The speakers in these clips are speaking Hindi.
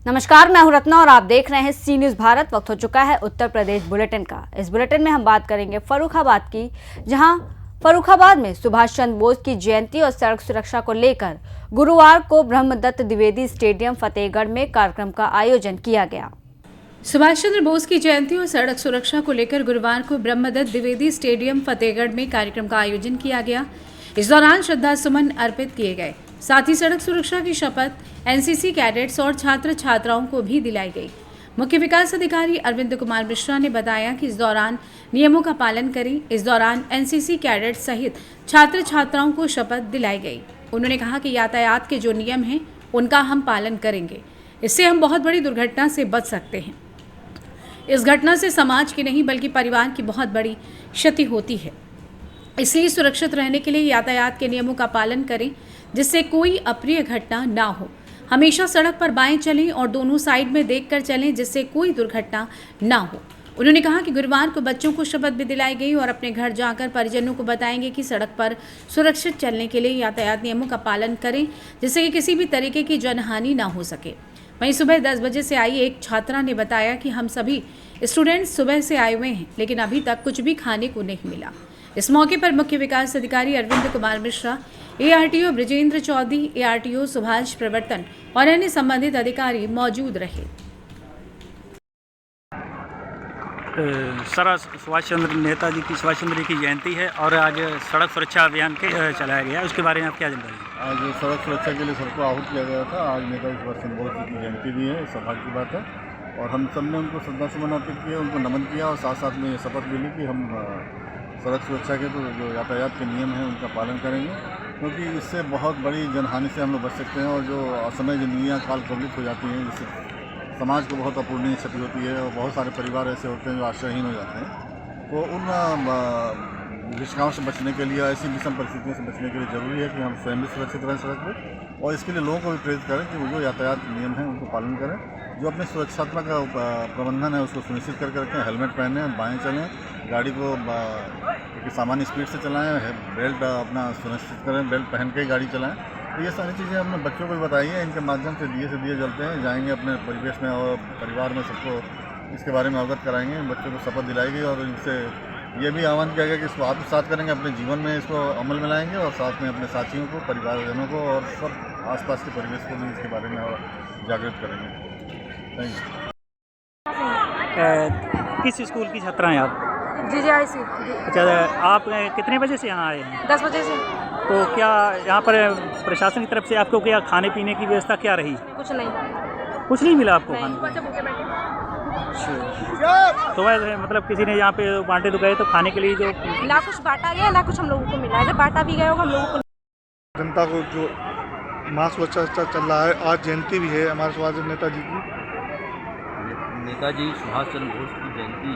नमस्कार, मैं हूं रत्ना और आप देख रहे हैं सी न्यूज भारत। वक्त हो चुका है उत्तर प्रदेश बुलेटिन का। इस बुलेटिन में हम बात करेंगे फर्रुखाबाद की, जहां फर्रुखाबाद में सुभाष चंद्र बोस की जयंती और सड़क सुरक्षा को लेकर गुरुवार को ब्रह्मदत्त द्विवेदी स्टेडियम फतेहगढ़ में कार्यक्रम का आयोजन किया गया। सुभाष चंद्र बोस की जयंती और सड़क सुरक्षा को लेकर गुरुवार को ब्रह्मदत्त द्विवेदी स्टेडियम फतेहगढ़ में कार्यक्रम का आयोजन किया गया। इस दौरान श्रद्धा सुमन अर्पित किए गए। साथ ही सड़क सुरक्षा की शपथ एनसीसी कैडेट्स और छात्र छात्राओं को भी दिलाई गई। मुख्य विकास अधिकारी अरविंद कुमार मिश्रा ने बताया कि इस दौरान नियमों का पालन करें। इस दौरान एनसीसी कैडेट्स सहित छात्र छात्राओं को शपथ दिलाई गई। उन्होंने कहा कि यातायात के जो नियम हैं उनका हम पालन करेंगे। इससे हम बहुत बड़ी दुर्घटना से बच सकते हैं। इस घटना से समाज की नहीं बल्कि परिवार की बहुत बड़ी क्षति होती है। इसलिए सुरक्षित रहने के लिए यातायात के नियमों का पालन करें, जिससे कोई अप्रिय घटना ना हो। हमेशा सड़क पर बाएं चलें और दोनों साइड में देखकर चलें, जिससे कोई दुर्घटना ना हो। उन्होंने कहा कि गुरुवार को बच्चों को शपथ भी दिलाई गई और अपने घर जाकर परिजनों को बताएंगे कि सड़क पर सुरक्षित चलने के लिए यातायात नियमों का पालन करें, जिससे कि किसी भी तरीके की जनहानि ना हो सके। वहीं सुबह 10 बजे से आई एक छात्रा ने बताया कि हम सभी स्टूडेंट्स सुबह से आए हुए हैं, लेकिन अभी तक कुछ भी खाने को नहीं मिला। इस मौके पर मुख्य विकास अधिकारी अरविंद कुमार मिश्रा, एआरटीओ ब्रिजेंद्र चौधरी, एआरटीओ सुभाष प्रवर्तन और अन्य संबंधित अधिकारी मौजूद रहे। सर, सुभाष चंद्र जी की जयंती है और आज सड़क सुरक्षा अभियान के चलाया गया, उसके बारे में आप क्या जानकारी? आज सड़क सुरक्षा के लिए सबको आहूत किया गया था। आज नेताजी सुभाष चंद्र बोस जी की जयंती भी है, सौभाग्य की बात है। और हम सब ने उनको श्रद्धासुमन अर्पित किए, उनको नमन किया और साथ साथ में ये शपथ भी ली कि हम सड़क सुरक्षा के जो यातायात के नियम हैं उनका पालन करेंगे, क्योंकि इससे बहुत बड़ी जनहानि से हम लोग बच सकते हैं। और जो असमय ज़िंदगियाँ काल कवलित हो जाती हैं, जिससे समाज को बहुत अपूर्णीय क्षति होती है और बहुत सारे परिवार ऐसे होते हैं जो आश्रयहीन हो जाते हैं। तो उन विषयों से बचने के लिए, ऐसी विषम परिस्थितियों से बचने के लिए ज़रूरी है कि हम स्वयं भी सुरक्षित रहें सड़क पर, और इसके लिए लोगों को भी प्रेरित करें कि वो जो यातायात नियम हैं उनको पालन करें। जो अपने सुरक्षात्मक प्रबंधन है उसको सुनिश्चित करके रखें। हेलमेट पहनें, बाएँ चलें, गाड़ी को सामान्य स्पीड से चलाएं, बेल्ट अपना सुनिश्चित करें, बेल्ट पहन के ही गाड़ी चलाएं। तो ये सारी चीज़ें हमने बच्चों को भी बताई हैं। इनके माध्यम से दिए जलते हैं, जाएंगे अपने परिवेश में और परिवार में सबको इसके बारे में अवगत कराएंगे। बच्चों को शपथ दिलाई गई और इनसे ये भी आह्वान किया गया कि इसको आत्मसात करेंगे, अपने जीवन में इसको अमल में लाएंगे और साथ में अपने साथियों को, परिवारजनों को और सब आसपास के परिवेश को भी इसके बारे में और जागृत करेंगे। Thank you. किस स्कूल की छात्रा हैं आप? जीजीआईसी। अच्छा, आप कितने बजे से यहाँ आए हैं? 10 बजे से। तो क्या यहाँ पर प्रशासन की तरफ से आपको क्या खाने पीने की व्यवस्था क्या रही? कुछ नहीं मिला आपको खाने? तो वैसे मतलब किसी ने यहाँ पे बांटे तो गए, तो खाने के लिए जो ना कुछ बांटा गया ना कुछ हम लोगों को मिला। अगर बांटा भी गया होगा हम लोगों को। जनता को जो मास सुरक्षा चल रहा है, आज जयंती भी है हमारे सुभाष नेताजी की। नेताजी सुभाष चंद्र बोस की जयंती,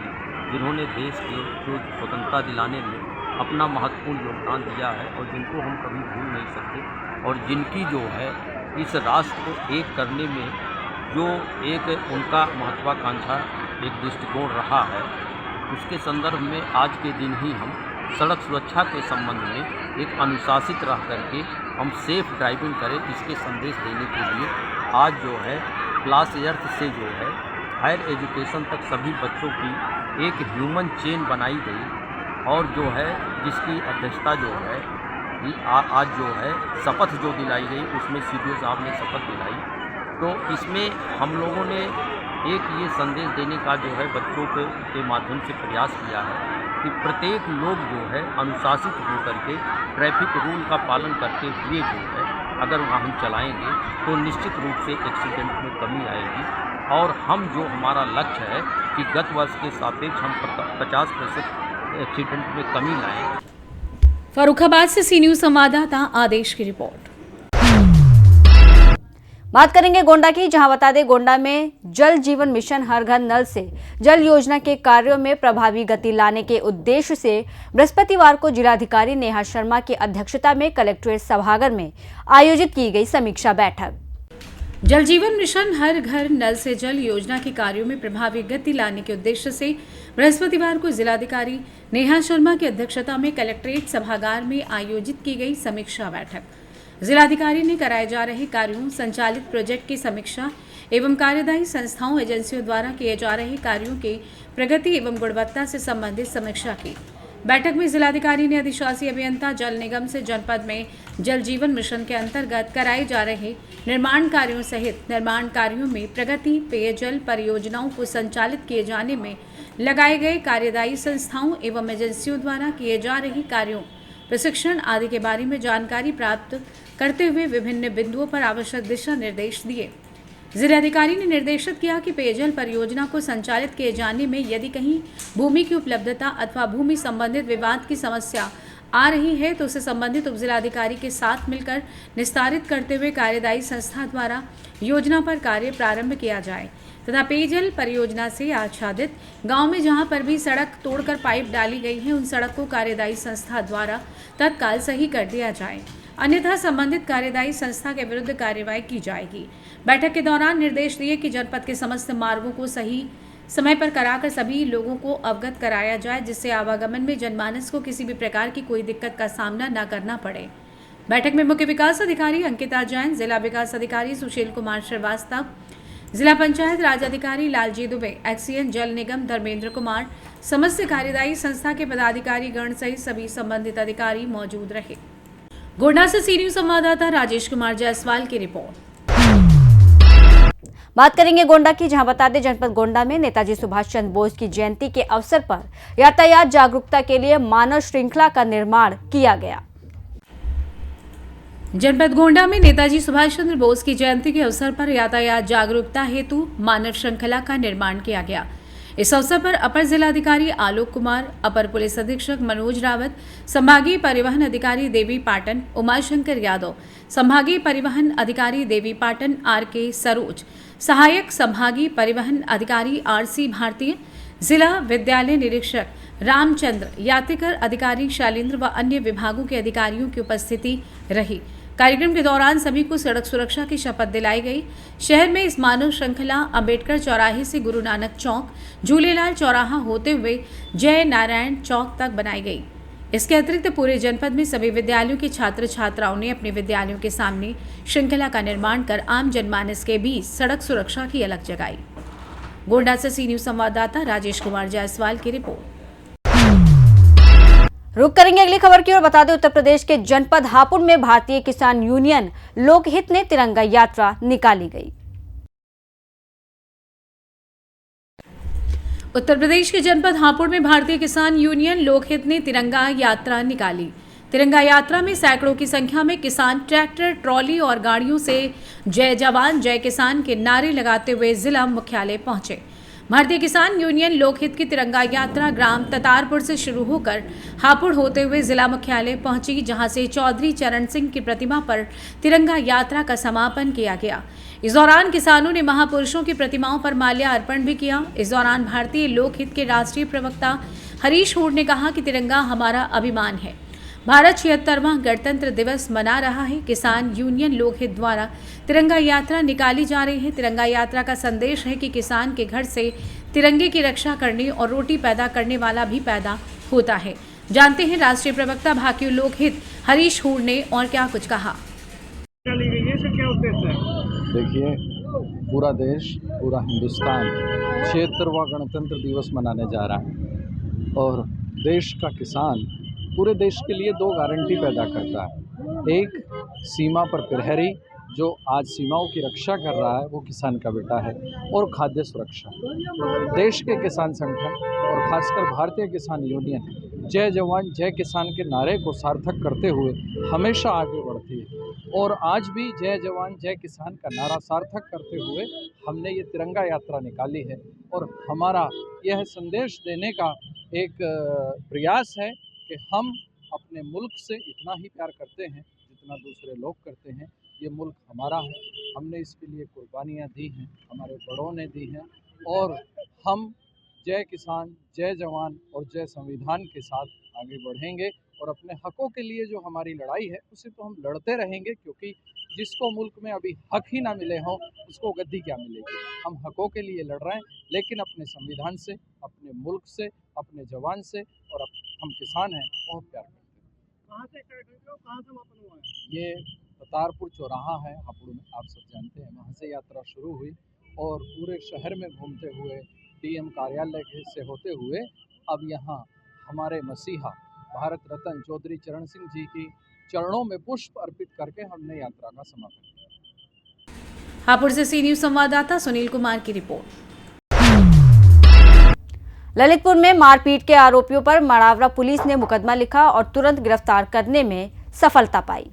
जिन्होंने देश के जो स्वतंत्रता दिलाने में अपना महत्वपूर्ण योगदान दिया है और जिनको हम कभी भूल नहीं सकते, और जिनकी जो है इस राष्ट्र को एक करने में जो एक उनका महत्वाकांक्षा, एक दृष्टिकोण रहा है, उसके संदर्भ में आज के दिन ही हम सड़क सुरक्षा के संबंध में एक अनुशासित रह करके हम सेफ ड्राइविंग करें, इसके संदेश देने के लिए आज जो है क्लास 8 से जो है हायर एजुकेशन तक सभी बच्चों की एक ह्यूमन चेन बनाई गई और जो है जिसकी अध्यक्षता जो है आज जो है शपथ जो दिलाई गई, उसमें सीडीओ साहब ने शपथ दिलाई। तो इसमें हम लोगों ने एक ये संदेश देने का जो है बच्चों के माध्यम से प्रयास किया है कि प्रत्येक लोग जो है अनुशासित होकर के ट्रैफिक रूल का पालन करते हुए जो है अगर वाहन चलाएंगे तो निश्चित रूप से एक्सीडेंट में कमी आएगी। और हम जो हमारा लक्ष्य है कि गत वर्ष के सापेक्ष हम 50% एक्सीडेंट में कमी लाएं। फर्रुखाबाद से सी न्यूज संवाददाता आदेश की रिपोर्ट। बात करेंगे गोंडा की, जहां बता दें गोंडा में जल जीवन मिशन हर घर नल से जल योजना के कार्यों में प्रभावी गति लाने के उद्देश्य से बृहस्पतिवार को जिलाधिकारी नेहा शर्मा की अध्यक्षता में कलेक्ट्रेट सभागार में आयोजित की गई समीक्षा बैठक। जल जीवन मिशन हर घर नल से जल योजना के कार्यों में प्रभावी गति लाने के उद्देश्य से बृहस्पतिवार को जिलाधिकारी नेहा शर्मा की अध्यक्षता में कलेक्ट्रेट सभागार में आयोजित की गई समीक्षा बैठक। जिलाधिकारी ने कराए जा रहे कार्यों, संचालित प्रोजेक्ट की समीक्षा एवं कार्यदायी संस्थाओं एजेंसियों द्वारा किए जा रहे कार्यों के प्रगति एवं गुणवत्ता से संबंधित समीक्षा की। बैठक में जिलाधिकारी ने अधिशासी अभियंता जल निगम से जनपद में जल जीवन मिशन के अंतर्गत कराए जा रहे निर्माण कार्यों सहित निर्माण कार्यों में प्रगति, पेयजल परियोजनाओं को संचालित किए जाने में लगाए गए कार्यदायी संस्थाओं एवं एजेंसियों द्वारा किए जा रहे कार्यों, प्रशिक्षण आदि के बारे में जानकारी प्राप्त करते हुए विभिन्न बिंदुओं पर आवश्यक दिशा निर्देश दिए। जिलाधिकारी ने निर्देशित किया कि पेयजल परियोजना को संचालित किए जाने में यदि कहीं भूमि की उपलब्धता अथवा भूमि संबंधित विवाद की समस्या आ रही है तो उसे संबंधित उपजिलाधिकारी के साथ मिलकर निस्तारित करते हुए कार्यदायी संस्था द्वारा योजना पर कार्य प्रारंभ किया जाए तथा पेयजल परियोजना से आच्छादित गांव में जहां पर भी सड़क तोड़कर पाइप डाली गई है उन सड़क को कार्यदायी संस्था द्वारा तत्काल सही कर दिया जाए, अन्यथा संबंधित कार्यदायी संस्था के विरुद्ध कार्यवाही की जाएगी। बैठक के दौरान निर्देश दिए कि जनपद के समस्त मार्गों को सही समय पर कराकर सभी लोगों को अवगत कराया जाए, जिससे आवागमन में जनमानस को किसी भी प्रकार की कोई दिक्कत का सामना न करना पड़े। बैठक में मुख्य विकास अधिकारी अंकिता जैन, जिला विकास अधिकारी सुशील कुमार श्रीवास्तव, जिला पंचायत राज अधिकारी लालजी दुबे, एक्सीएन जल निगम धर्मेंद्र कुमार, समस्त कार्यदायी संस्था के पदाधिकारी गण सहित सभी संबंधित अधिकारी मौजूद रहे। गोंडा से सी न्यूज संवाददाता राजेश कुमार जायसवाल की रिपोर्ट। बात करेंगे गोंडा की, जहां बता दें जनपद गोंडा में नेताजी सुभाष चंद्र बोस की जयंती के अवसर पर यातायात जागरूकता के लिए मानव श्रृंखला का निर्माण किया गया। जनपद गोंडा में नेताजी सुभाष चंद्र बोस की जयंती के अवसर पर यातायात जागरूकता हेतु मानव श्रृंखला का निर्माण किया गया। इस अवसर पर अपर जिलाधिकारी आलोक कुमार, अपर पुलिस अधीक्षक मनोज रावत, संभागीय परिवहन अधिकारी देवी पाटन, उमाशंकर यादव, संभागीय परिवहन अधिकारी देवी पाटन RK सरोज, सहायक संभागीय परिवहन अधिकारी RC भारतीय, जिला विद्यालय निरीक्षक रामचंद्र, यात्रिकर अधिकारी शैलेंद्र व अन्य विभागों के अधिकारियों की उपस्थिति रही। कार्यक्रम के दौरान सभी को सड़क सुरक्षा की शपथ दिलाई गई। शहर में इस मानव श्रृंखला अंबेडकर चौराहे से गुरु नानक चौक, झूलेलाल चौराहा होते हुए जय नारायण चौक तक बनाई गई। इसके अतिरिक्त पूरे जनपद में सभी विद्यालयों के छात्र छात्राओं ने अपने विद्यालयों के सामने श्रृंखला का निर्माण कर आम जनमानस के बीच सड़क सुरक्षा की अलख जगाई। गोंडा से सी न्यूज संवाददाता राजेश कुमार जायसवाल की रिपोर्ट। रुक करेंगे अगली खबर की ओर। बता दें उत्तर प्रदेश के जनपद हापुड़ में भारतीय किसान यूनियन लोकहित ने तिरंगा यात्रा निकाली गई। उत्तर प्रदेश के जनपद हापुड़ में भारतीय किसान यूनियन लोकहित ने तिरंगा यात्रा निकाली। तिरंगा यात्रा में सैकड़ों की संख्या में किसान ट्रैक्टर, ट्रॉली और गाड़ियों से जय जवान जय किसान के नारे लगाते हुए जिला मुख्यालय पहुंचे। भारतीय किसान यूनियन लोकहित की तिरंगा यात्रा ग्राम ततारपुर से शुरू होकर हापुड़ होते हुए जिला मुख्यालय पहुंची, जहां से चौधरी चरण सिंह की प्रतिमा पर तिरंगा यात्रा का समापन किया गया। इस दौरान किसानों ने महापुरुषों की प्रतिमाओं पर माल्यार्पण भी किया। इस दौरान भारतीय लोकहित के राष्ट्रीय प्रवक्ता हरीश हूड़ ने कहा कि तिरंगा हमारा अभिमान है। भारत 76वां गणतंत्र दिवस मना रहा है। किसान यूनियन लोकहित द्वारा तिरंगा यात्रा निकाली जा रही है। तिरंगा यात्रा का संदेश है कि किसान के घर से तिरंगे की रक्षा करने और रोटी पैदा करने वाला भी पैदा होता है। जानते हैं राष्ट्रीय प्रवक्ता भाकियू लोकहित हरीश हूड़ ने और क्या कुछ कहा। देखिए, पूरा देश, पूरा हिंदुस्तान 76वां गणतंत्र दिवस मनाने जा रहा है और देश का किसान पूरे देश के लिए दो गारंटी पैदा करता है। एक, सीमा पर प्रहरी जो आज सीमाओं की रक्षा कर रहा है वो किसान का बेटा है, और खाद्य सुरक्षा। देश के किसान संगठन और खासकर भारतीय किसान यूनियन जय जवान जय किसान के नारे को सार्थक करते हुए हमेशा आगे बढ़ती है, और आज भी जय जवान जय किसान का नारा सार्थक करते हुए हमने ये तिरंगा यात्रा निकाली है। और हमारा यह संदेश देने का एक प्रयास है कि हम अपने मुल्क से इतना ही प्यार करते हैं जितना दूसरे लोग करते हैं। ये मुल्क हमारा है, हमने इसके लिए कुर्बानियाँ दी हैं, हमारे बड़ों ने दी हैं, और हम जय किसान जय जवान और जय संविधान के साथ आगे बढ़ेंगे और अपने हकों के लिए जो हमारी लड़ाई है उसे तो हम लड़ते रहेंगे, क्योंकि जिसको मुल्क में अभी हक ही ना मिले हों उसको गद्दी क्या मिलेगी। हम हकों के लिए लड़ रहे हैं, लेकिन अपने संविधान से, अपने मुल्क से, अपने जवान से, और हम किसान हैं बहुत प्यार करते हैं। कहाँ से ये करतारपुर चौराहा है हापुड़ में, आप सब जानते हैं, वहाँ से यात्रा शुरू हुई और पूरे शहर में घूमते हुए डीएम कार्यालय से होते हुए अब यहाँ हमारे मसीहा भारत रत्न चौधरी चरण सिंह जी की चरणों में पुष्प अर्पित करके हमने यात्रा का समापन किया। हापुड़ से सी न्यूज संवाददाता सुनील कुमार की रिपोर्ट। ललितपुर में मारपीट के आरोपियों पर मड़ावरा पुलिस ने मुकदमा लिखा और तुरंत गिरफ्तार करने में सफलता पाई।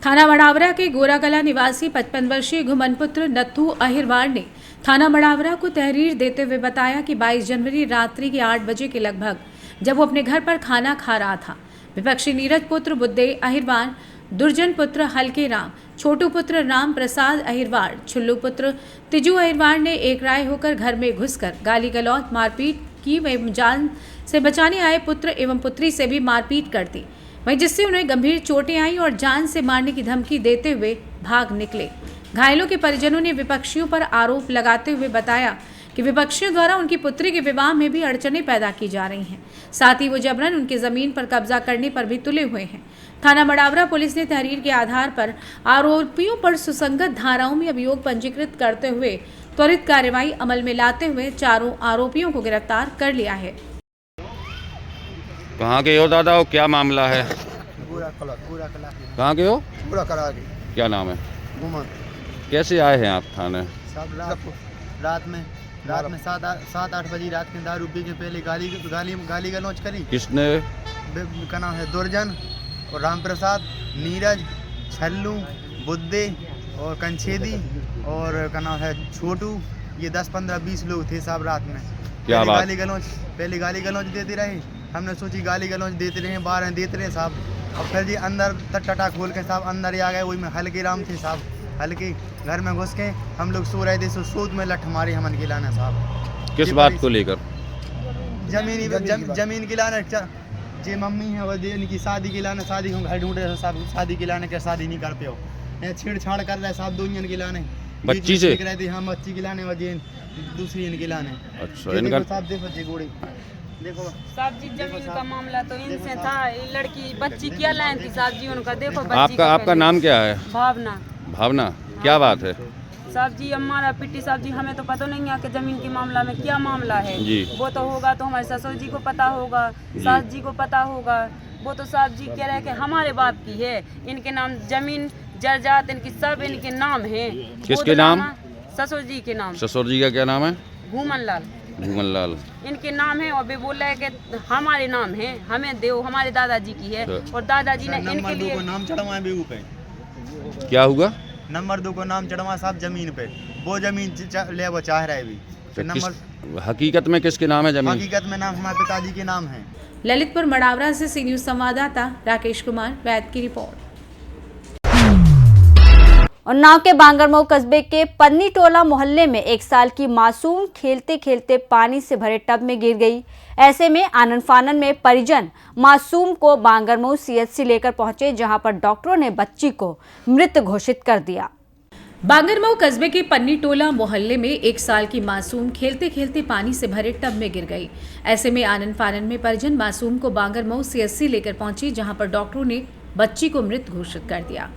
थाना मड़ावरा के गोराकला निवासी 55 वर्षीय घुमन पुत्र नत्थू अहिरवार ने थाना मड़ावरा को तहरीर देते हुए बताया कि 22 जनवरी रात्रि के 8 बजे के लगभग जब वो अपने घर पर खाना खा रहा था, विपक्षी नीरज पुत्र बुद्धे अहिरवार, दुर्जन पुत्र हल्के राम, छोटू पुत्र राम प्रसाद अहिरवार, छुल्लू पुत्र तिजू अहिरवार ने एक राय होकर घर में घुसकर गाली गलौज मारपीट की व जान से बचाने आए पुत्र एवं पुत्री से भी मारपीट कर दी, वहीं जिससे उन्हें गंभीर चोटें आई और जान से मारने की धमकी देते हुए भाग निकले। घायलों के परिजनों ने विपक्षियों पर आरोप लगाते हुए बताया कि विपक्षियों द्वारा उनकी पुत्री के विवाह में भी अड़चनें पैदा की जा रही हैं, साथ ही वो जबरन उनकी जमीन पर कब्जा करने पर भी तुले हुए हैं। थाना मड़ावरा पुलिस ने तहरीर के आधार पर आरोपियों पर सुसंगत धाराओं में अभियोग पंजीकृत करते हुए त्वरित कार्रवाई अमल में लाते हुए चारों आरोपियों को गिरफ्तार कर लिया है। कहाँ के हो दादा, वो क्या मामला है? कहाँ के हो? क्या नाम है? कैसे आए हैं आप थाने? सब रात में 7-8 बजे रात में दारू पी के पहले गाली गलौज करी। किसने? का नाम है दुर्जन और राम प्रसाद, नीरज, छल्लू, बुद्धे और कंछेदी और का नाम है छोटू। ये 10-15-20 लोग थे साहब रात में। क्या बात? पहले गाली गलौज देते रहे, हमने सोची गाली गलौज देते रहे, बाहर देते रहे साहब। और फिर जी अंदर टटा खोल के साहब अंदर ही आ गए। वही में हल्के राम थे साहब, हल्के घर में घुस के हम लोग सो रहे थे, सूद में लठ मारी हमन की लाना साहब। किस बात को लेकर? जमीन की लाना। जे मम्मी है वो इनकी शादी की लाने, शादी हम घर ढूंढे साहब, शादी की लाने के शादी नहीं करते हो, छेड़छाड़ कर रहे साहब। 2 की लाने बच्ची से रहती, हाँ बच्ची की लाने वजह दूसरी इनकी लाने। अच्छा, इनका साहब देखो जी गोड़ी देखो साहब जी, जमीन का मामला तो इनसे था। लड़की बच्ची क्या लाइन थी साहब जी उनका, देखो आपका नाम क्या है? भावना। भावना, क्या बात है? साहब जी हमारा पिट्टी साहब जी, हमें तो पता नहीं है कि जमीन के मामला में क्या मामला है जी। वो तो होगा तो हमारे ससुर जी को पता होगा, सास जी को पता होगा। वो तो साहब जी कह रहे हैं कि हमारे बाप की है, इनके नाम जमीन जायदाद इनकी सब इनके नाम है। किसके नाम? ससुर जी के नाम। ससुर जी का क्या नाम है? घूमन लाल। घूमन लाल इनके नाम है और वे बोल रहे हैं कि हमारे नाम है, हमें दो, हमारे दादाजी की है। और दादाजी ने इनके लिए नाम चढ़वाए बेगू पे। क्या हुआ? नंबर 2 को नाम चढ़वा साहब जमीन पे, वो जमीन ले वो चाह रहे भी। हकीकत में किसके नाम है जमीन? हकीकत में नाम हमारे पिताजी के नाम है। ललितपुर मड़ावरा से सी न्यूज संवाददाता राकेश कुमार वैद की रिपोर्ट। उन्नाव के बांगरमऊ कस्बे के पन्नी टोला मोहल्ले में 1 साल की मासूम खेलते खेलते पानी से भरे टब में गिर गई। ऐसे में आनन फानन में परिजन मासूम को बांगरमऊ सीएचसी लेकर पहुंचे, जहां पर डॉक्टरों ने बच्ची को मृत घोषित कर दिया। बांगरमऊ कस्बे के पन्नी टोला मोहल्ले में 1 साल की मासूम खेलते खेलते पानी से भरे टब में गिर गई। ऐसे में आनन फानन में परिजन मासूम को बांगरमऊ सीएचसी लेकर पहुंचे, जहां पर डॉक्टरों ने बच्ची को मृत घोषित कर दिया।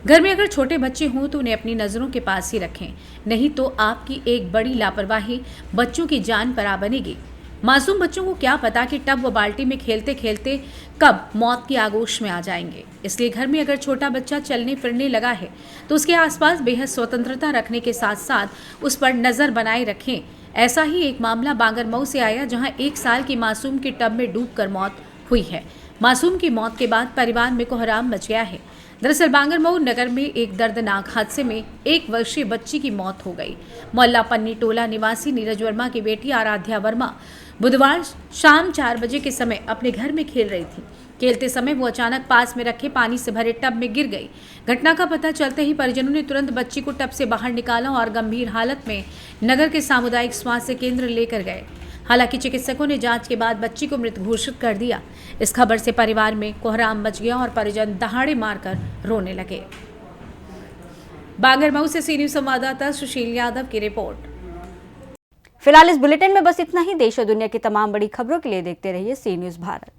घर में अगर छोटे बच्चे हों तो उन्हें अपनी नज़रों के पास ही रखें, नहीं तो आपकी एक बड़ी लापरवाही बच्चों की जान पर आ बनेगी। मासूम बच्चों को क्या पता कि टब व बाल्टी में खेलते खेलते कब मौत की आगोश में आ जाएंगे। इसलिए घर में अगर छोटा बच्चा चलने फिरने लगा है तो उसके आसपास बेहद स्वतंत्रता रखने के साथ साथ उस पर नज़र बनाए रखें। ऐसा ही एक मामला बांगरमऊ से आया, जहां 1 साल की मासूम की टब में डूबकर मौत हुई है। मासूम की मौत के बाद परिवार में कोहराम मच गया है। दरअसल बांगरमऊ नगर में एक दर्दनाक हादसे में 1 वर्षीय बच्ची की मौत हो गई। मोहल्ला पन्नी टोला निवासी नीरज वर्मा की बेटी आराध्या वर्मा बुधवार शाम 4 बजे के समय अपने घर में खेल रही थी। खेलते समय वो अचानक पास में रखे पानी से भरे टब में गिर गई। घटना का पता चलते ही परिजनों ने तुरंत बच्ची को टब से बाहर निकाला और गंभीर हालत में नगर के सामुदायिक स्वास्थ्य केंद्र लेकर गए। हालांकि चिकित्सकों ने जांच के बाद बच्ची को मृत घोषित कर दिया। इस खबर से परिवार में कोहराम मच गया और परिजन दहाड़े मारकर रोने लगे। बांगरमऊ से सी न्यूज़ संवाददाता सुशील यादव की रिपोर्ट। फिलहाल इस बुलेटिन में बस इतना ही। देश और दुनिया की तमाम बड़ी खबरों के लिए देखते रहिए सी न्यूज़ भारत।